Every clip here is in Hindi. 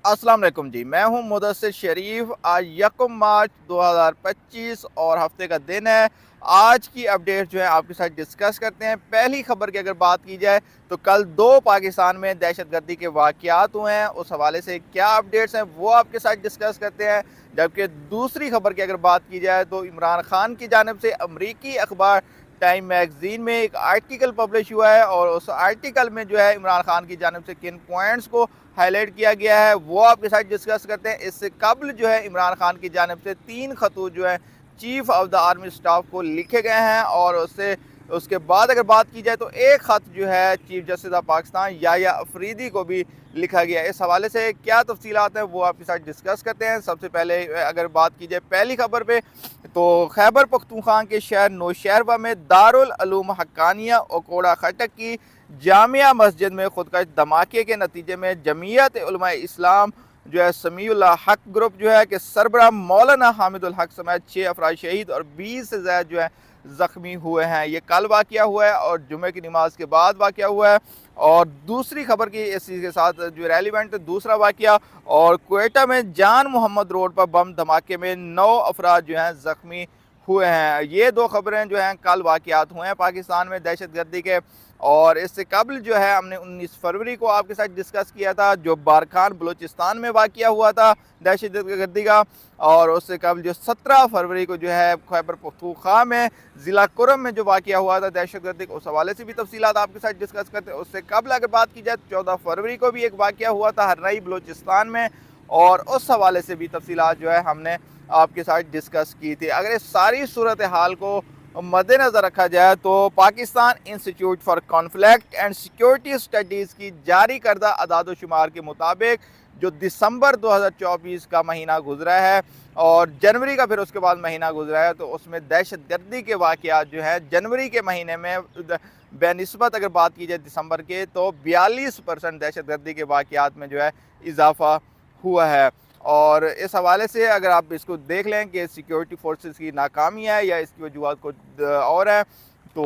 अस्सलाम वालेकुम जी। मैं हूं मुदस्सिर शरीफ। आज 1 मार्च 2025 और हफ्ते का दिन है। आज की अपडेट जो है आपके साथ डिस्कस करते हैं। पहली खबर की अगर बात की जाए तो कल 2 पाकिस्तान में दहशतगर्दी के वाक़यात हुए हैं, उस हवाले से क्या अपडेट्स हैं वो आपके साथ डिस्कस करते हैं। जबकि दूसरी खबर की अगर बात की जाए तो इमरान खान की जानिब से अमरीकी अखबार टाइम मैगजीन में एक आर्टिकल पब्लिश हुआ है और उस आर्टिकल में जो है इमरान खान की जानिब से किन पॉइंट्स को हाईलाइट किया गया है वो आपके साथ डिस्कस करते हैं। इससे कबल जो है इमरान खान की जानिब से 3 खतूत जो है chief of the army staff को लिखे गए हैं और उसके बाद अगर बात की जाए तो एक ख़त जो है chief justice of Pakistan Yahya Afridi को भी लिखा गया। इस हवाले से क्या तफसीलात हैं वो आपके साथ डिस्कस करते हैं। सबसे पहले अगर बात की जाए पहली खबर पे तो खैबर पख्तूनख्वा के शहर नौशहरवा में दारुल उलूम हक्कानिया ओकोड़ा खटक की जामिया मस्जिद में खुदकश धमाके के नतीजे में जमीयत उलमा इस्लाम जो है समीउल्लाह हक ग्रुप जो है कि सरबराह मौलाना हामिदुल हक समेत 6 अफराद शहीद और 20 से ज़्यादा जो है ज़ख्मी हुए हैं। ये कल वाक़या हुआ है और जुमे की नमाज के बाद वाक़या हुआ है। और दूसरी खबर की इसी के साथ जो रेलिवेंट दूसरा वाक़या और क्वेटा में जान मोहम्मद रोड पर बम धमाके में 9 अफराद जो हैं ज़ख्मी हुए हैं। ये 2 खबरें जो हैं कल वाक़यात हुए हैं पाकिस्तान में दहशतगर्दी के। और इससे कबल जो है हमने 19 फरवरी को आपके साथ डिस्कस किया था जो बारखान बलूचिस्तान में वाक़या हुआ था दहशतगर्दी का। और उससे कबल जो 17 फरवरी को जो है खैबर पख्तूनख्वा में ज़िला कुरम में जो वाक़या हुआ था दहशतगर्दी उस हवाले से भी तफसीलात आपके साथ डिस्कस करते हैं। उससे कबल अगर बात की जाए तो 14 फरवरी को भी एक वाक़या हुआ था हर्रई बलूचिस्तान में और उस हवाले से भी तफसीलात जो है हमने आपके साथ डिस्कस की थी। अगर इस सारी सूरत हाल को मद्देनज़र रखा जाए तो Pakistan institute for conflict and security studies की जारी करदा अदाद शुमार के मुताबिक जो दिसंबर 2024 का महीना गुजरा है और जनवरी का फिर उसके बाद महीना गुजरा है तो उसमें दहशतगर्दी के वाक़यात जो है जनवरी के महीने में बेनिस्बत अगर बात की जाए दिसंबर के तो 42% दहशतगर्दी के वाक़यात में जो है इजाफ़ा हुआ है। और इस हवाले से अगर आप इसको देख लें कि सिक्योरिटी फोर्सेस की नाकामी है या इसकी वजूहत कुछ और है तो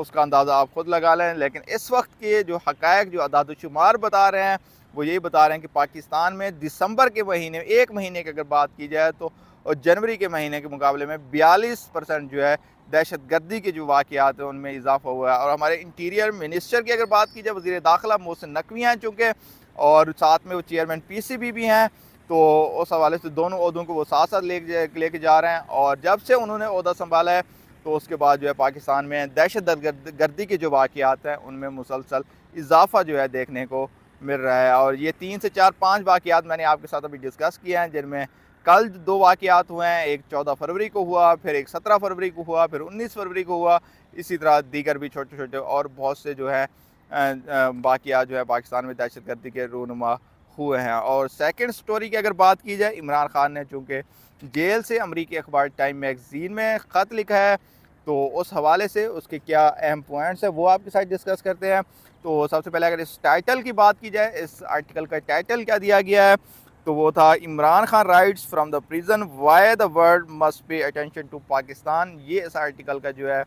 उसका अंदाज़ा आप ख़ुद लगा लें। लेकिन इस वक्त के जो हक़ाइक़ जो अदाद शुमार बता रहे हैं वो यही बता रहे हैं कि पाकिस्तान में दिसंबर के महीने एक महीने की अगर बात की जाए तो और जनवरी के महीने के मुकाबले में 42% जो है दहशतगर्दी के जो वाक़यात हैं उनमें इजाफ़ा हुआ है। और हमारे इंटीरियर मिनिस्टर की अगर बात की जाए वज़ीर दाखिला मोहसिन नकवी हैं चूँकि और साथ में वो चेयरमैन PCB भी हैं तो उस हवाले से दोनों ओहदों को वो साथ साथ लेके जा रहे हैं। और जब से उन्होंने ओहदा संभाला है तो उसके बाद जो है पाकिस्तान में दहशतगर्दी के जो वाक़यात हैं उनमें मुसलसल इजाफ़ा जो है देखने को मिल रहा है। और ये 3 से 4-5 वाक़यात मैंने आपके साथ अभी डिस्कस किए हैं जिनमें कल 2 वाक़यात हुए हैं। एक 14 फरवरी को हुआ, फिर एक 17 फरवरी को हुआ, फिर 19 फरवरी को हुआ। इसी तरह दीगर भी छोटे छोटे और बहुत से जो है वाक़यात जो है पाकिस्तान में दहशतगर्दी के रूनुमा हुए हैं। और सेकंड स्टोरी की अगर बात की जाए इमरान खान ने चूँकि जेल से अमरीकी अखबार टाइम मैगज़ीन में ख़त लिखा है तो उस हवाले से उसके क्या अहम पॉइंट्स हैं वो आपके साथ डिस्कस करते हैं। तो सबसे पहले अगर इस टाइटल की बात की जाए इस आर्टिकल का टाइटल क्या दिया गया है तो वो था Imran Khan writes from the prison why the world must pay attention to Pakistan. ये इस आर्टिकल का जो है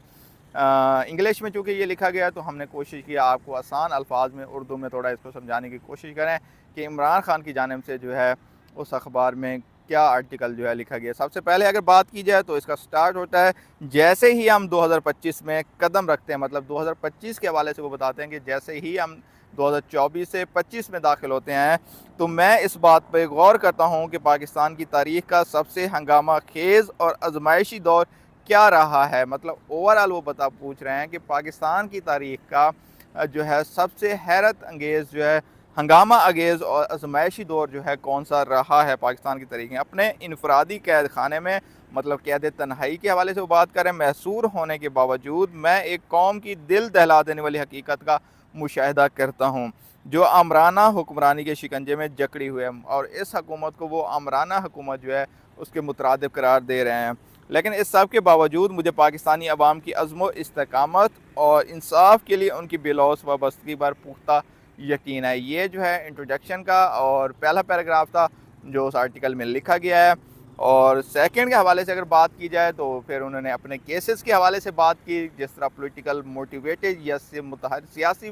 इंग्लिश में चूँकि ये लिखा गया तो हमने कोशिश की आपको आसान अल्फाज में उर्दू में थोड़ा इसको समझाने की कोशिश करें कि इमरान खान की जानिब से जो है उस अखबार में क्या आर्टिकल जो है लिखा गया। सबसे पहले अगर बात की जाए तो इसका स्टार्ट होता है जैसे ही हम 2025 में कदम रखते हैं, मतलब 2025 के हवाले से वो बताते हैं कि जैसे ही हम 2024 से 25 में दाखिल होते हैं तो मैं इस बात पर गौर करता हूँ कि पाकिस्तान की तारीख़ का सबसे हंगामा खेज़ और आजमाइशी दौर क्या रहा है। मतलब ओवरऑल वो पूछ रहे हैं कि पाकिस्तान की तारीख़ का जो है सबसे हैरत अंगेज़ जो है हंगामा अंगेज़ और आजमाइशी दौर जो है कौन सा रहा है पाकिस्तान की तारीख़ में। अपने इनफरादी कैद खाने में मतलब कैद तन्हाई के हवाले से वो बात करें मैसूर होने के बावजूद मैं एक कौम की दिल दहला देने वाली हकीकत का मुशाहिदा करता हूँ जो आमराना हुक्मरानी के शिकंजे में जकड़ी हुए हैं और इस हुकूमत को वो आमराना हुकूमत जो है उसके मुतरादिफ करार दे रहे हैं। लेकिन इस सब के बावजूद मुझे पाकिस्तानी अवाम की अज़्म इस्तकामत और इंसाफ के लिए उनकी बेलौस वाबस्तगी पर पुख्ता यकीन है। ये जो है इंट्रोडक्शन का और पहला पैराग्राफ था जो उस आर्टिकल में लिखा गया है। और सेकंड के हवाले से अगर बात की जाए तो फिर उन्होंने अपने केसेस के हवाले से बात की जिस तरह पॉलिटिकल मोटिवेटेड या सियासी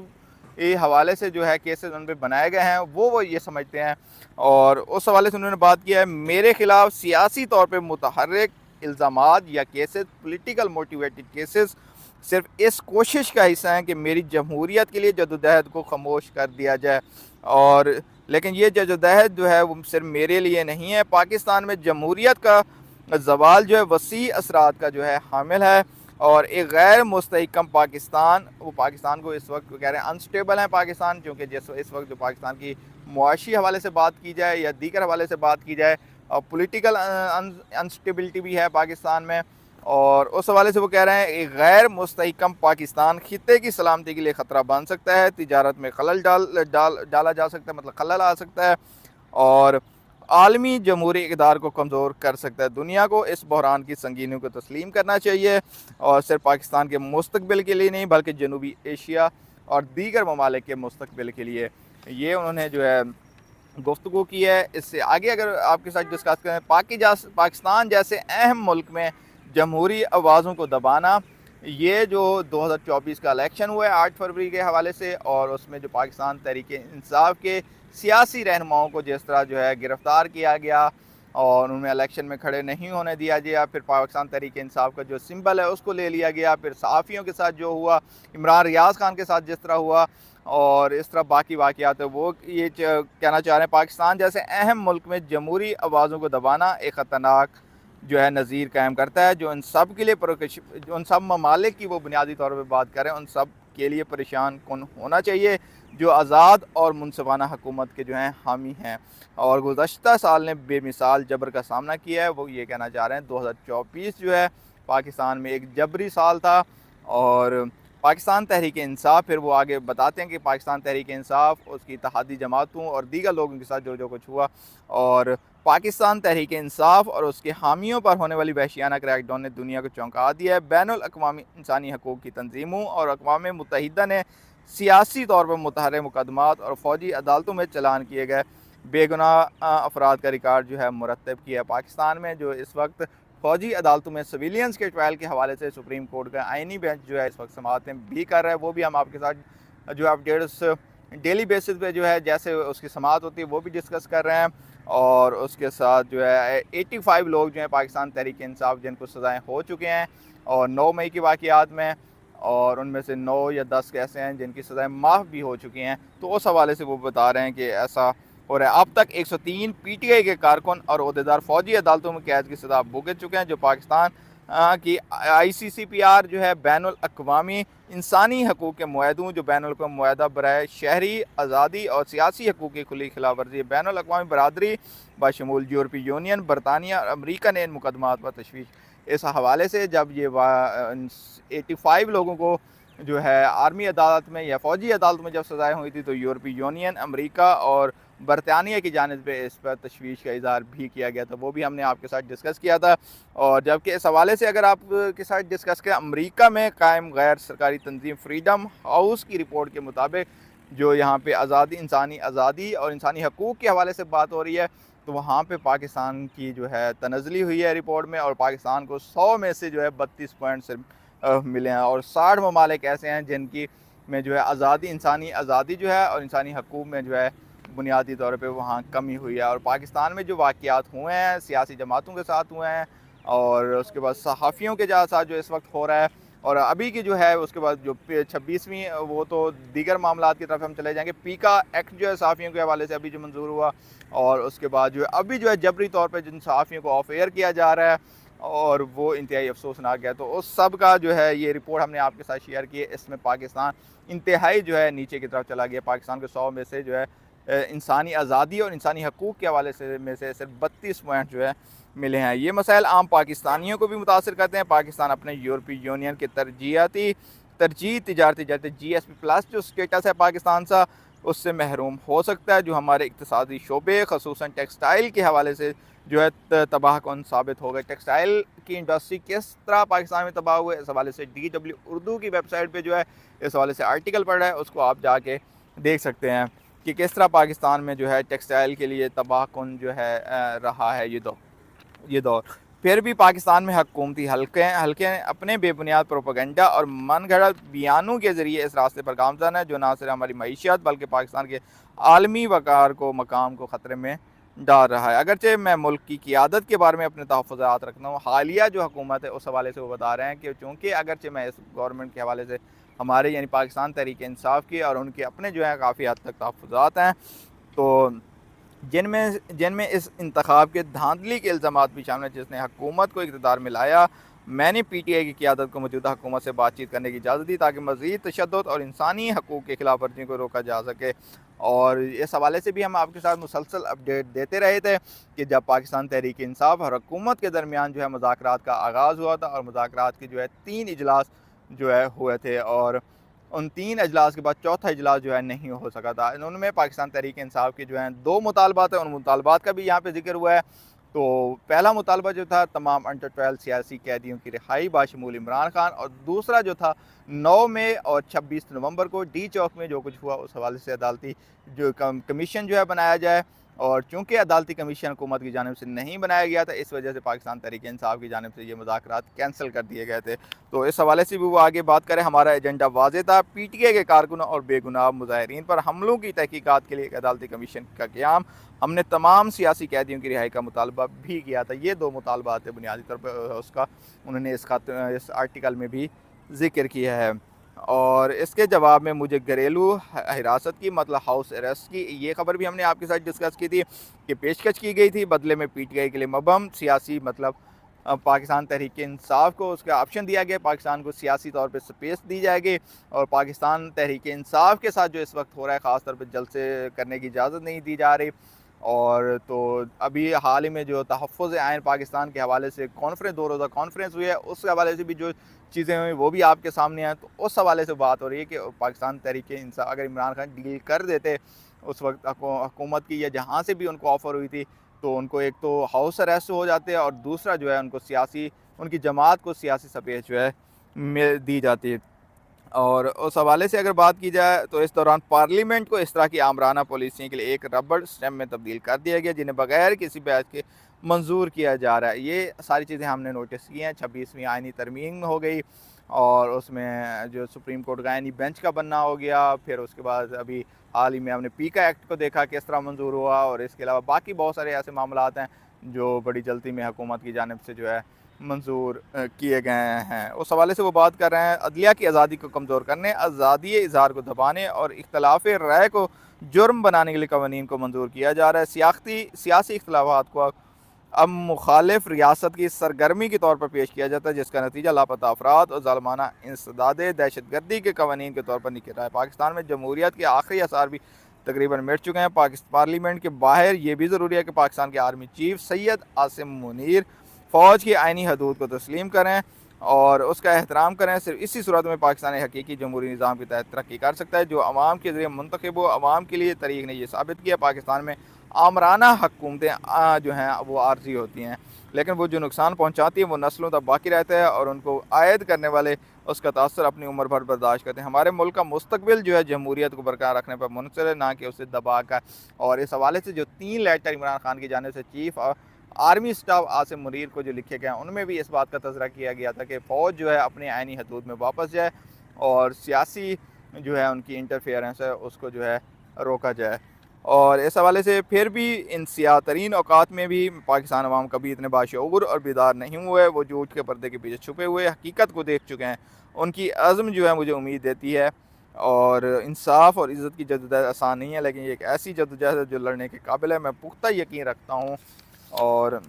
ये हवाले से जो है केसेस उन पे बनाए गए हैं, वो ये समझते हैं। और उस हवाले से उन्होंने बात किया है, मेरे खिलाफ सियासी तौर पे मुतहर्रिक इल्ज़ामात या केसेस, पॉलिटिकल मोटिवेटेड केसेस सिर्फ इस कोशिश का हिस्सा हैं कि मेरी जमहूरियत के लिए जदोजहद को खामोश कर दिया जाए। और लेकिन ये जदोजहद जो है वो सिर्फ मेरे लिए नहीं है, पाकिस्तान में जमहूरियत का ज़वाल जो है वसी असरात का जो है हामिल है। और एक गैर मुस्तहकम पाकिस्तान, वो पाकिस्तान को इस वक्त कह रहे हैं अनस्टेबल है पाकिस्तान, क्योंकि जिस इस वक्त जो पाकिस्तान की मुआशी हवाले से बात की जाए या दीगर हवाले से बात की जाए, पॉलिटिकल अनस्टेबिलिटी भी है पाकिस्तान में। और उस हवाले से वो कह रहे हैं एक गैर मुस्तहकम पाकिस्तान खित्ते की सलामती के लिए ख़तरा बन सकता है, तिजारत में खलल डाला जा सकता है, मतलब खलल आ सकता है, और आलमी जमहूरी इक़्तिदार को कमज़ोर कर सकता है। दुनिया को इस बहरान की संगीनियों को तस्लीम करना चाहिए, और सिर्फ पाकिस्तान के मुस्तकबिल के लिए नहीं बल्कि जनूबी एशिया और दीगर ममालिक के मुस्तकबिल के लिए। ये उन्होंने जो है गुफ्तगू की है। इससे आगे अगर आपके साथ डिस्कस करें, पाकिस्तान जैसे अहम मुल्क में जमहूरी आवाज़ों को दबाना, ये जो 2024 का इलेक्शन हुआ है 8 फरवरी के हवाले से, और उसमें जो पाकिस्तान तहरीक इंसाफ के सियासी रहनुमाओं को जिस तरह जो है गिरफ़्तार किया गया और उन्हें इलेक्शन में खड़े नहीं होने दिया गया, फिर पाकिस्तान तहरीक इंसाफ का जो सिंबल है उसको ले लिया गया, फिर सहाफ़ियों के साथ जो हुआ, इमरान रियाज़ खान के साथ जिस तरह हुआ, और इस तरह बाकी वाक़यात है, वो ये कहना चाह रहे हैं पाकिस्तान जैसे अहम मुल्क में जमहूरी आवाज़ों को दबाना एक ख़तरनाक जो है नज़ीर कायम करता है, जो इन सब के लिए जो उन सब ममालिक की वो बुनियादी तौर पर बात करें, उन सब के लिए परेशान कौन होना चाहिए जो आज़ाद और मुनसिफाना हुकूमत के जो हैं हामी हैं। और गुज़श्ता साल ने बेमिसाल जबर का सामना किया है, वो ये कहना चाह रहे हैं 2024 जो है पाकिस्तान में एक जबरी साल था। और पाकिस्तान तहरीक इंसाफ, फिर वो आगे बताते हैं कि पाकिस्तान तहरीक इंसाफ, उसकी इत्तेहादी जमातों और दीगर लोगों के साथ जो कुछ हुआ, और पाकिस्तान तहरीक इंसाफ और उसके हामियों पर होने वाली वहशियाना क्रैकडाउन ने दुनिया को चौंका दिया है। बैनुल अक़वामी इंसानी हकूक़ की तंजीमों और अक़वाम मुत्तहिदा ने सियासी तौर पर मुतहर्रिक मुकदमात और फ़ौजी अदालतों में चलान किए गए बेगुनाह अफराद का रिकॉर्ड जो है मुरतब किया। पाकिस्तान में जो इस वक्त फ़ौजी अदालतों में सिविलियंस के ट्रायल के हवाले से सुप्रीम कोर्ट का आइनी बेंच जो है इस वक्त समाअतें भी कर रहा है, वो भी हम आपके साथ जो अपडेट्स डेली बेसिस पे जो है जैसे उसकी समाअत होती है वो भी डिस्कस कर रहे हैं। और उसके साथ जो है 85 लोग जो हैं पाकिस्तान तहरीक इंसाफ जिनको सज़ाएँ हो चुके हैं, और 9 मई की वाक़यात में, और उनमें से 9 या 10 ऐसे हैं जिनकी सज़ाएँ माफ़ भी हो चुकी हैं। तो उस हवाले से वो बता रहे हैं कि ऐसा हो रहा है। अब तक 103 पीटीआई के कारकुन और ओहदेदार फ़ौजी अदालतों में कैद की सज़ा भुगत चुके हैं, जो पाकिस्तान की ICCPR जो है बैनुल अक़वामी इंसानी हकूक़ के मुआहदों, जो बैनुल अक़वामी मुआहदा बराए शहरी आज़ादी और सियासी हकूक़ की खुली खिलाफ वर्जी, बैनुल अक़वामी बरादरी बशमूल यूरोपीय यूनियन, बरतानिया और अमरीका ने इन मुकदमात पर तशवीश। इस हवाले से जब ये 85 लोगों को जो है आर्मी अदालत में या फ़ौजी अदालत में जब सज़ाएँ हुई थी, तो यूरोपीय यूनियन, अमरीका और बरतानिया की जानिब पे इस पर तशवीश का इज़हार भी किया गया था, वो भी हमने आपके साथ डिस्कस किया था। और जबकि इस हवाले से अगर आपके साथ डिस्कस करें, अमरीका में कायम गैर सरकारी तंजीम फ्रीडम हाउस की रिपोर्ट के मुताबिक जो यहाँ पे इंसानी आज़ादी और इंसानी हकूक़ के हवाले से बात हो रही है, तो वहाँ पे पाकिस्तान की जो है तनज़ली हुई है रिपोर्ट में, और पाकिस्तान को 100 में से जो है 32 पॉइंट सिर्फ मिले हैं, और 60 ममालिक ऐसे हैं जिनकी में जो है इंसानी आज़ादी जो है और इंसानी हकूक़ में जो है बुनियादी तौर पे वहाँ कमी हुई है। और पाकिस्तान में जो वाक़यात हुए हैं सियासी जमातों के साथ हुए हैं, और उसके बाद सहाफ़ियों के साथ जो इस वक्त हो रहा है, और अभी की जो है उसके बाद जो 26वीं, वो तो दीगर मामलात की तरफ हम चले जाएंगे। पीका एक्ट जो है सहाफ़ियों के हवाले से अभी जो मंजूर हुआ, और उसके बाद जो है अभी जो है जबरी तौर पर जिन सहाफ़ियों को ऑफ एयर किया जा रहा है, और वो इंतहाई अफसोसनाक है। तो उस सब का जो है ये रिपोर्ट हमने आपके साथ शेयर की है। इसमें पाकिस्तान इंतहाई जो है नीचे की तरफ चला गया। पाकिस्तान को 100 में से जो है इंसानी आज़ादी और इंसानी हकूक़ के हवाले से में से सिर्फ 32 पॉइंट जो है मिले हैं। ये मसाइल आम पाकिस्तानियों को भी मुतासर करते हैं। पाकिस्तान अपने यूरोपीय यूनियन के तरजीह तिजारती GSP+ जो स्टेटस है पाकिस्तान सा, उससे महरूम हो सकता है, जो हमारे इक़्तिसादी शोबे ख़ुसूसन टेक्सटाइल के हवाले से जो है तबाहकुन साबित हो गए। टेक्सटाइल की इंडस्ट्री किस तरह पाकिस्तान में तबाह हुए, इस हवाले से DW उर्दू की वेबसाइट पे जो है इस हवाले से आर्टिकल पढ़ा है, उसको आप जाके देख सकते हैं कि किस तरह पाकिस्तान में जो है टेक्सटाइल के लिए तबाहकुन जो है रहा है ये दौर। फिर भी पाकिस्तान में हुकूमती हल्के हल्के अपने बेबुनियाद प्रोपेगेंडा और मन गढ़ंत बयानों के ज़रिए इस रास्ते पर गामज़न है जो ना सिर्फ हमारी मईशत बल्कि पाकिस्तान के आलमी वक़ार को मकाम को ख़तरे में डाल रहा है। अगरचे मैं मुल्क की क़ियादत के बारे में अपने तहफ़्फ़ुज़ात रखता हूँ, हालिया जो हुकूमत है उस हवाले से वो बता रहे हैं कि चूँकि अगरचे मैं इस गवर्नमेंट के हवाले से हमारे यानी पाकिस्तान तहरीक इंसाफ़ की और उनके अपने जो है काफ़ी हद तक तहफ़्फ़ुज़ात हैं, तो जिनमें जिनमें इस इंतखाब के धांधली के इल्ज़ामात भी शामिल हैं जिसने हुकूमत को इक़्तिदार में लाया। मैंने पीटीआई की क़ियादत को मौजूदा हुकूमत से बातचीत करने की इजाज़त दी ताकि मज़ीद तशद्दुद और इंसानी हकूक़ की खिलाफ वर्जी को रोका जा सके। और इस हवाले से भी हम आपके साथ मुसलसल अपडेट देते रहे थे कि जब पाकिस्तान तहरीक इंसाफ़ और हुकूमत के दरमियान जो है मुज़ाकरात का आगाज़ हुआ था और मुज़ाकरात के जो है 3 इजलास जो है हुए थे और उन 3 अजलास के बाद चौथा इजलास जो है नहीं हो सका था। उनमें पाकिस्तान तहरीक इंसाफ़ के जो हैं 2 मुतालबात हैं, उन मुतालबात का भी यहाँ पे ज़िक्र हुआ है। तो पहला मुतालबा जो था तमाम अंडर 12 सियासी कैदियों की रिहाई बाशमूल इमरान खान, और दूसरा जो था 9 मई और 26 नवंबर को डी चौक में जो कुछ हुआ उस हवाले से अदालती जो कमीशन जो है बनाया जाए। और चूँकि अदालती कमीशन हुकूमत की जानिब से नहीं बनाया गया था, इस वजह से पाकिस्तान तहरीक इंसाफ़ की जानिब से ये मुज़ाकरात कैंसल कर दिए गए थे। तो इस हवाले से भी वो आगे बात करें। हमारा एजेंडा वाज़ेह था, पीटीआई के कारकुनों और बेगुनाह मुज़ाहिरीन पर हमलों की तहकीकात के लिए एक अदालती कमीशन का क़याम। हमने तमाम सियासी कैदियों की रिहाई का मुतालबा भी किया था। ये 2 मुतालबात थे बुनियादी तौर पर उसका उन्होंने इस आर्टिकल में भी ज़िक्र किया है। और इसके जवाब में मुझे घरेलू हिरासत की मतलब हाउस अरेस्ट की ये ख़बर भी हमने आपके साथ डिस्कस की थी कि पेशकश की गई थी, बदले में पीटीआई के लिए मबहम सियासी मतलब पाकिस्तान तहरीक इंसाफ़ को उसका ऑप्शन दिया गया, पाकिस्तान को सियासी तौर पे स्पेस दी जाएगी और पाकिस्तान तहरीक इंसाफ़ के साथ जो इस वक्त हो रहा है ख़ास तौर पे जलसे करने की इजाज़त नहीं दी जा रही। और तो अभी हाल ही में जो तहफ़्फ़ुज़ आइन पाकिस्तान के हवाले से कॉन्फ्रेंस 2 रोज़ा कॉन्फ्रेंस हुई है, उस हवाले से भी जो चीज़ें हुई वो भी आपके सामने हैं। तो उस हवाले से बात हो रही है कि पाकिस्तान तहरीक इंसाफ़ अगर इमरान खान डील कर देते उस वक्त हुकूमत की या जहाँ से भी उनको ऑफ़र हुई थी, तो उनको एक तो हाउस अरेस्ट हो जाते और दूसरा जो है उनको सियासी उनकी जमात को सियासी स्पेस जो है मिल दी जाती। और उस हवाले से अगर बात की जाए तो इस दौरान पार्लियामेंट को इस तरह की आमराना पॉलिसियों के लिए एक रबड़ स्टैम्प में तब्दील कर दिया गया जिन्हें बगैर किसी बहस के मंजूर किया जा रहा है। ये सारी चीज़ें हमने नोटिस की हैं। 26वीं आइनी तरमीम हो गई और उसमें जो सुप्रीम कोर्ट का आइनी बेंच का बनना हो गया, फिर उसके बाद अभी हाल ही में हमने पीका एक्ट को देखा किस तरह मंजूर हुआ, और इसके अलावा बाकी बहुत सारे ऐसे मामलात हैं जो बड़ी जल्दी में हुकूमत की जानिब से जो है मंजूर किए गए हैं। उस हवाले से वो बात कर रहे हैं अदलिया की आज़ादी को कमज़ोर करने, आज़ादी इज़हार को दबाने और इख्तलाफ राय को जुर्म बनाने के लिए कवानीन को मंजूर किया जा रहा है। सियासी इख्तलाफात को अब मुखालिफ रियासत की सरगर्मी के तौर पर पेश किया जाता है जिसका नतीजा लापता अफराद और ज़ालमाना इंसदाद दहशतगर्दी के कवानीन के तौर पर निकल रहा है। पाकिस्तान में जमहूरियत के आखिरी आसार भी तकरीबन मिट चुके हैं। पार्लियामेंट के बाहर ये भी ज़रूरी है कि पाकिस्तान के आर्मी चीफ सैयद आसिम मुनीर फ़ौज की आइनी हदूद को तस्लीम करें और उसका एहतराम करें। सिर्फ इसी सूरत में पाकिस्तान हकीकी जमहूरी निज़ाम के तहत तरक्की कर सकता है जो अवाम के ज़रिए मुंतखब हो। अवाम के लिए तरीक़ ने यह साबित किया पाकिस्तान में आमराना हुकूमतें जो हैं वो आर्जी होती हैं, लेकिन वो जो नुकसान पहुँचाती हैं वो नस्लों तक बाकी रहता है और उनको आयद करने वाले उसका तासर अपनी उम्र भर बर्दाश्त करते हैं। हमारे मुल्क का मुस्तकबिल जो है जमहूरियत को बरकरार रखने पर मुनहसर है, ना कि उसे दबा कर। और इस हवाले से जो 3 लेटर इमरान खान की जानिब से chief army staff Asim Munir को जो लिखे गए उनमें भी इस बात का तज़रा किया गया था कि फ़ौज जो है अपने आइनी हदूद में वापस जाए और सियासी जो है उनकी इंटरफेरेंस है उसको जो है रोका जाए। और इस हवाले से फिर भी इन सियातरीन औकात में भी पाकिस्तान अवाम कभी इतने बाशऊर और बेदार नहीं हुए। वो झूठ के पर्दे के पीछे छुपे हुए हकीकत को देख चुके हैं। उनकी अज़्म जो है मुझे उम्मीद देती है। और इंसाफ और इज़्ज़त की जद्दोजहद आसान नहीं है, लेकिन ये एक ऐसी जद्दोजहद है जो लड़ने के काबिल है। मैं पुख्ता यकीन रखता हूँ और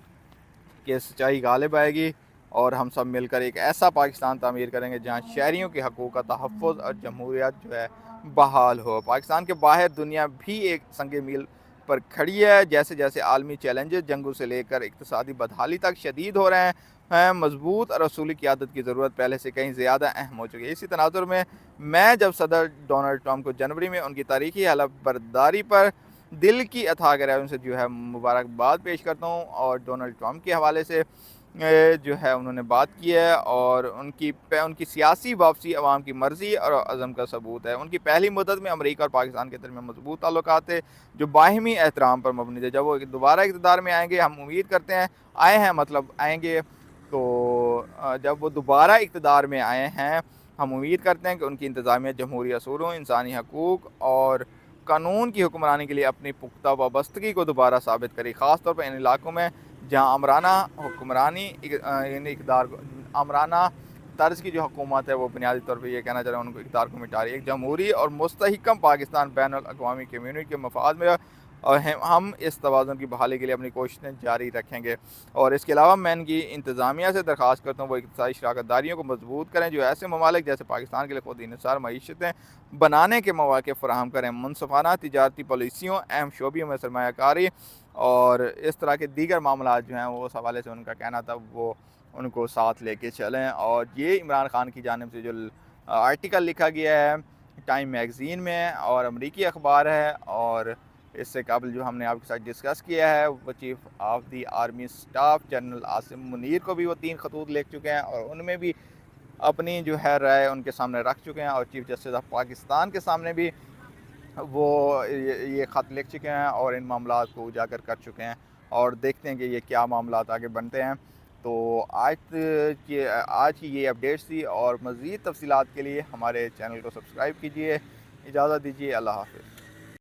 कि सच्चाई गालिब आएगी और हम सब मिलकर एक ऐसा पाकिस्तान तामीर करेंगे जहाँ शहरियों के हकूक़ का तहफ़्फ़ुज़ और जमहूरियत जो है बहाल हो। पाकिस्तान के बाहर दुनिया भी एक संगे मील पर खड़ी है। जैसे जैसे आलमी चैलेंजेस जंगों से लेकर इक़्तिसादी बदहाली तक शदीद हो रहे हैं, मजबूत और रसूली क़यादत की ज़रूरत पहले से कहीं ज़्यादा अहम हो चुकी है। इसी तनाज़ुर में मैं जब सदर डोनाल्ड ट्रंप को जनवरी में उनकी तारीखी हलफ बर्दारी पर दिल की अथाह गहराइयों से जो है मुबारकबाद पेश करता हूँ। और डोनाल्ड ट्रंप के हवाले से जो है उन्होंने बात की है और उनकी सियासी वापसी अवाम की मर्ज़ी और अज़म का सबूत है। उनकी पहली मुद्दत में अमेरिका और पाकिस्तान के दरमियान मज़बूत ताल्लुकात थे, जो बाहिमी एहतराम पर मबनी थे। जब वो दोबारा इक़्तिदार में आएँगे, हम उम्मीद करते हैं आए हैं मतलब आएँगे, तो जब वो दोबारा इक़्तिदार में आए हैं, हम उम्मीद करते हैं कि उनकी इंतज़ामिया जमहूरी असूलों, इंसानी हकूक़ और कानून की हुक्मरानी के लिए अपनी पुख्ता वाबस्तगी को दोबारा साबित करें। ख़ास तौर पर इन इलाकों में जहाँ अमराना हुक्मरानी यानी इक़्तिदार को अमराना तर्ज़ की जो हुकूमत है, वो बुनियादी तौर पे ये कहना चाह रहा हूँ उनको इक़्तिदार को मिटा रही है। एक जमहूरी और मुस्तहकम पाकिस्तान बैनुल-अक़वामी कम्युनिटी के मफ़ाद में और हम इस तवाज़ुन की बहाली के लिए अपनी कोशिशें जारी रखेंगे। और इसके अलावा मैं इनकी इंतज़ामिया से दरख्वास्त करता हूँ वो इक़्तिसादी शराकतदारियों को मज़बूत करें, जो ऐसे ममालिक जैसे पाकिस्तान के लिए खुद इन्हिसार मईशतें बनाने के मौक़े फ़राहम करें। मुनसिफ़ाना तिजारती पॉलिसियों, अहम शोबों में सरमायाकारी और इस तरह के दीगर मामलात जो हैं, वो उस हवाले से उनका कहना था वो उनको साथ लेके चलें। और ये इमरान खान की जानिब से जो आर्टिकल लिखा गया है टाइम मैगज़ीन में और अमरीकी अखबार है, और इससे काबिल जो हमने आपके साथ डिस्कस किया है, वो chief of the army staff general Asim Munir को भी वो 3 खतूत लिख चुके हैं और उनमें भी अपनी जो है राय उनके सामने रख चुके हैं, और चीफ़ जस्टिस ऑफ पाकिस्तान के सामने भी वो ये ख़त लिख चुके हैं और इन मामलात को उजागर कर चुके हैं, और देखते हैं कि ये क्या मामलात आगे बनते हैं। तो आज की ये अपडेट्स थी, और मज़ीद तफ़सीलात के लिए हमारे चैनल को सब्सक्राइब कीजिए। इजाज़त दीजिए, अल्लाह हाफ़िज़।